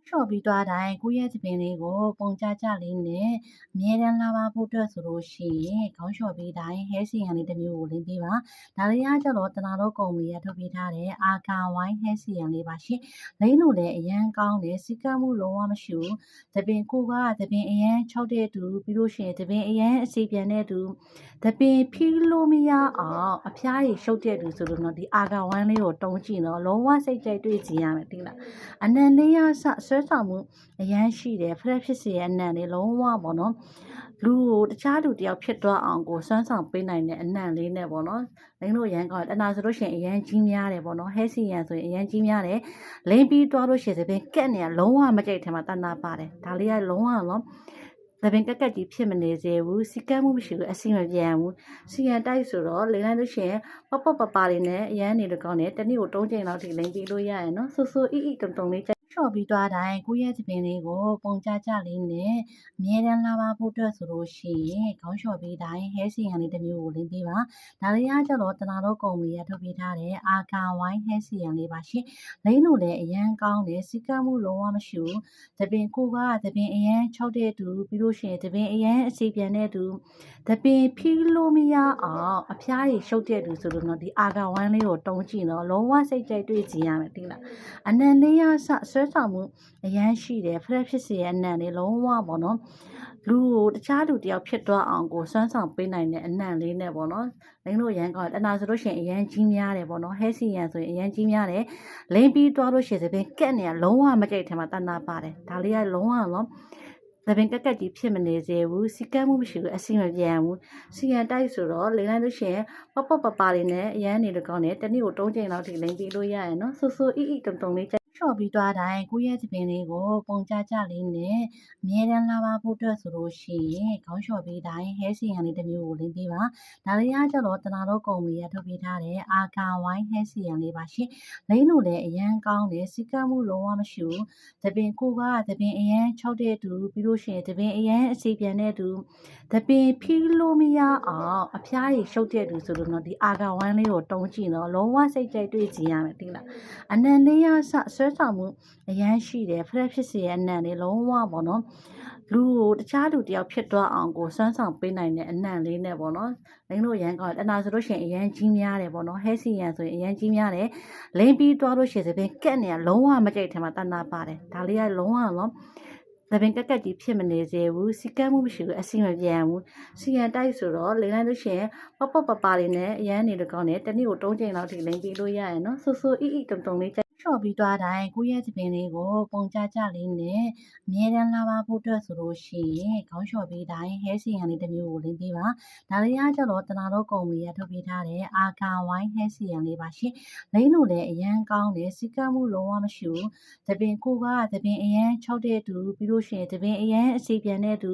လျှော်ပြီးသွားတိုင်းကိုယ့်ရဲ့သပင်လေးကိုပုံကျကျလေးနဲ့အမြဲတမ်းလှပဖို့အတွက်ဆိုလို့ရှိရင်ခေါင်းလျှော်ပြီးတိုင်း hair serum လေးတစ်မျိုးကိုလိမ့်ပေးပါဒါလေးကကျတော့တနာတော့ကုမ္ပဏီကထုတ်ပေးထားတဲ့အာကာဝိုင်း hair serum လေးပါရှင်လိမ့်လို့လည်းအရန်ကောင်းတယ်စီကမှုလုံးဝမရှိဘူးသပင်ကိုကသပင်အရန်၆တဲ့တူပြီးလို့ရှိရင်သပင်အရန်အစီပြန်တဲ့တူသပင်ဖြီးလို့မရအောင်အဖျားကြီးရှုပ်တဲ့တူဆိုလို့တော့ဒီအာကာဝိုင်းလေးကိုတုံးကြည့်တော့လုံးဝစိတ်ကြိုက်တွေ့ကြည့်ရမယ်တိလားအနံလေးရဆဆွဲဆောင်မှုအရန်ရှိတယ်ဖရက်ဖြစ်စေရဲ့အနံလေးလုံးဝပေါ့နော်လူကိုတခြားလူတယောက်ဖြစ်သွားအောင်ကိုစွမ်းဆောင်ပေးနိုင်တဲ့အနံလေးနဲ့ပေါ့နော်လိမ့်လို့ရန်ကောင်းတနာဆိုလို့ရှိရင်အရန်ကြီးများတယ်ပေါ့နော်ဟဲစီရန်ဆိုရင်အရန်ကြီးများတယ်လိမ့်ပြီးသွားလို့ရှိရင်သပင်ကက်နေရလုံးဝမကြိုက်ထဲမှာတနာပါတယ်ဒါလေးကလုံးဝတော့သပင်ကက်ကက်ကြီးဖြစ်မနေစေဘူးစီကက်မှုမရှိဘူးအစီမပြန်ဘူးစီရန်တိုက်ဆိုတော့လိမ့်လိုက်လို့ရှိရင်ပပပလေးနဲ့အရန်နေလို့ကောင်းတယ်တနေ့ကို3ချိန်လောက်ထိလိမ့်ပြီးလို့ရရနော်ဆူဆူအီတုံတုံလေးလျှော်ပြီးသွားတိုင်းကိုယ့်ရဲ့သပင်လေးကိုပုံကျကျလေးနဲ့အမြဲတမ်းလှပဖို့အတွက်ဆိုလို့ရှိရင်ခေါင်းလျှော်ပြီးတိုင်း hair serum လေးတစ်မျိုးကိုလိမ့်ပေးပါဒါလေးကကျတော့တနာတော့ကုမ္ပဏီကထုတ်ပေးထားတဲ့အာကာဝိုင်း hair serum လေးပါရှင်လိမ့်လို့လည်းအရန်ကောင်းတယ်စီကမှုလုံးဝမရှိဘူးသပင်ကိုကသပင်အရန်၆တဲ့တူပြီးလို့ရှိရင်သပင်အရန်အစီပြန်တဲ့တူသပင်ဖြီးလို့မရအောင်အဖျားကြီးရှုပ်တဲ့တူဆိုလို့တော့ဒီအာကာဝိုင်းလေးကိုတုံးကြည့်တော့လုံးဝစိတ်ကြိုက်တွေ့ကြည့်ရမယ်တိလားအနံလေးရဆဆွဲဆောင်မှုအရန်ရှိတယ်ဖရက်ဖြစ်စေရဲ့အနံလေးလုံးဝပေါ့နော်လူကိုတခြားလူတယောက်ဖြစ်သွားအောင်ကိုစွမ်းဆောင်ပေးနိုင်တဲ့အနံလေးနဲ့ပေါ့နော်လိမ့်လို့ရန်ကောင်းတနာဆိုလို့ရှိရင်အရန်ကြီးများတယ်ပေါ့နော်ဟဲစီရန်ဆိုရင်အရန်ကြီးများတယ်လိမ့်ပြီးသွားလို့ရှိရင်သပင်ကက်နေရလုံးဝမကြိုက်ထဲမှာတနာပါတယ်ဒါလေးကလုံးဝတော့သပင်ကက်ကက်ကြီးဖြစ်မနေစေဘူးစီကက်မှုမရှိဘူးအစီမပြန်ဘူးစီရန်တိုက်ဆိုတော့လိမ့်လိုက်လို့ရှိရင်ပပလေးနဲ့အရန်နေလို့ကောင်းတယ်တနေ့ကို3ချိန်လောက်ထိလိမ့်ပြီးလို့ရရနော်ဆူဆူအီတုံတုံလေးလျှော်ပြီးသွားတိုင်းကိုယ့်ရဲ့သပင်လေးကိုပုံကျကျလေးနဲ့အမြဲတမ်းလှပဖို့အတွက်ဆိုလို့ရှိရင်ခေါင်းလျှော်ပြီးတိုင်း hair serum လေးတစ်မျိုးကိုလိမ့်ပေးပါဒါလေးကကျတော့တနာတော့ကုမ္ပဏီကထုတ်ပေးထားတဲ့အာကာဝိုင်း hair serum လေးပါရှင်လိမ့်လို့လည်းအရန်ကောင်းတယ်စီကမှုလုံးဝမရှိဘူးသပင်ကိုကသပင်အရန်၆တဲ့တူပြီးလို့ရှိရင်သပင်အရန်အစီပြန်တဲ့တူသပင်ဖြီးလို့မရအောင်အဖျားကြီးရှုပ်တဲ့တူဆိုလို့တော့ဒီအာကာဝိုင်းလေးကိုတုံးကြည့်တော့လုံးဝစိတ်ကြိုက်တွေ့ကြည့်ရမယ်တိလားအနံလေးရဆဆွဲဆောင်မှုအရန်ရှိတယ်ဖရက်ဖြစ်စေရဲ့အနံလေးလုံးဝပေါ့နော်လူကိုတခြားလူတယောက်ဖြစ်သွားအောင်ကိုစွမ်းဆောင်ပေးနိုင်တဲ့အနံလေးနဲ့ပေါ့နော်လိမ့်လို့ရန်ကောင်းတနာဆိုလို့ရှိရင်အရန်ကြီးများတယ်ပေါ့နော်ဟဲစီရန်ဆိုရင်အရန်ကြီးများတယ်လိမ့်ပြီးသွားလို့ရှိရင်သပင်ကက်နေရလုံးဝမကြိုက်ထဲမှာတနာပါတယ်ဒါလေးကလုံးဝတော့သပင်ကက်ကက်ကြီးဖြစ်မနေစေဘူးစီကက်မှုမရှိဘူးအစီမပြန်ဘူးစီရန်တိုက်ဆိုတော့လိမ့်လိုက်လို့ရှိရင်ပပလေးနဲ့အရန်နေလို့ကောင်းတယ်တနေ့ကို3ချိန်လောက်ထိလိမ့်ပြီးလို့ရရနော်ဆူဆူအီတုံတုံလေးလျှော်ပြီးသွားတိုင်းကိုယ့်ရဲ့သပင်လေးကိုပုံကျကျလေးနဲ့အမြဲတမ်းလှပဖို့အတွက်ဆိုလို့ရှိရင်ခေါင်းလျှော်ပြီးတိုင်း hair serum လေးတစ်မျိုးကိုလိမ့်ပေးပါဒါလေးကကျတော့တနာတော့ကုမ္ပဏီကထုတ်ပေးထားတဲ့အာကာဝိုင်း hair serum လေးပါရှင်လိမ့်လို့လည်းအရန်ကောင်းတယ်စီကမှုလုံးဝမရှိဘူးသပင်ကိုကသပင်အရန်၆တဲ့တူပြီးလို့ရှိရင်သပင်အရန်အစီပြန်တဲ့တူ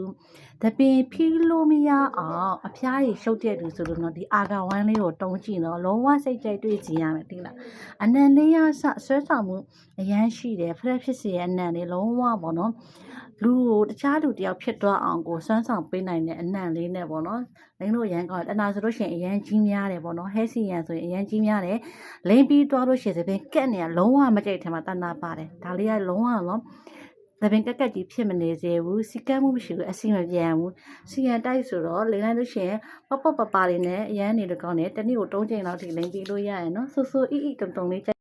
သပင်ဖြီးလို့မရအောင်အဖျားကြီးရှုပ်တဲ့တူဆိုလို့တော့ဒီအာကာဝိုင်းလေးကိုတုံးကြည့်တော့လုံးဝစိတ်ကြိုက်တွေ့ကြည့်ရမယ်တိလားအနံလေးရဆဆွဲဆောင်မှုအရန်ရှိတယ်ဖရက်ဖြစ်စေရဲ့အနံလေးလုံးဝပေါ့နော်လူကိုတခြားလူတယောက်ဖြစ်သွားအောင်ကိုစွမ်းဆောင်ပေးနိုင်တဲ့အနံလေးနဲ့ပေါ့နော်လိမ့်လို့ရန်ကောင်းတနာဆိုလို့ရှိရင်အရန်ကြီးများတယ်ပေါ့နော်ဟဲစီရန်ဆိုရင်အရန်ကြီးများတယ်လိမ့်ပြီးသွားလို့ရှိရင်သပင်ကက်နေရလုံးဝမကြိုက်ထဲမှာတနာပါတယ်ဒါလေးကလုံးဝတော့သပင်ကက်ကက်ကြီးဖြစ်မနေစေဘူးစီကမှုမရှိဘူးအစီမပြန်ဘူးစီရန်တိုက်ဆိုတော့လိမ့်လိုက်လို့ရှိရင်ပပလေးနဲ့အရန်နေလို့ကောင်းတယ်တနေ့ကို3ချိန်လောက်ထိလိမ့်ပြီးလို့ရရနော်ဆူဆူအီတုံတုံလေး